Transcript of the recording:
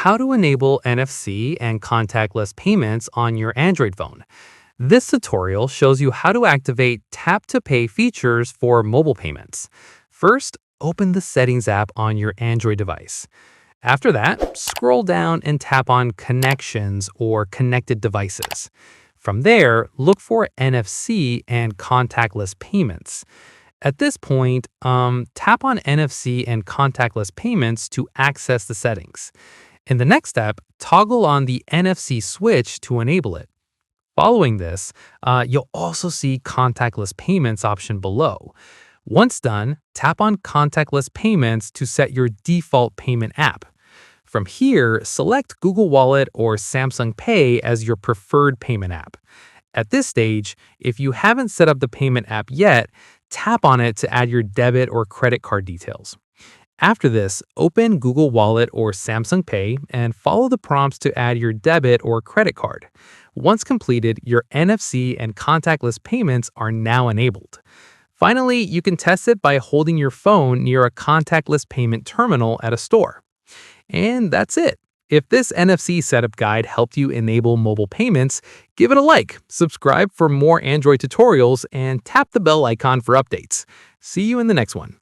how to enable NFC and contactless payments on your Android phone. This tutorial shows you how to activate Tap to Pay features for mobile payments. First, open the Settings app on your Android device. After that, scroll down and tap on Connections or Connected Devices. From there, look for NFC and contactless payments. At this point, tap on NFC and contactless payments to access the settings. In the next step, toggle on the NFC switch to enable it. Following this, you'll also see contactless payments option below. Once done, tap on contactless payments to set your default payment app. From here, select Google Wallet or Samsung Pay as your preferred payment app. At this stage, if you haven't set up the payment app yet, tap on it to add your debit or credit card details. After this, open Google Wallet or Samsung Pay and follow the prompts to add your debit or credit card. Once completed, your NFC and contactless payments are now enabled. Finally, you can test it by holding your phone near a contactless payment terminal at a store. And that's it. If this NFC setup guide helped you enable mobile payments, give it a like, subscribe for more Android tutorials, and tap the bell icon for updates. See you in the next one.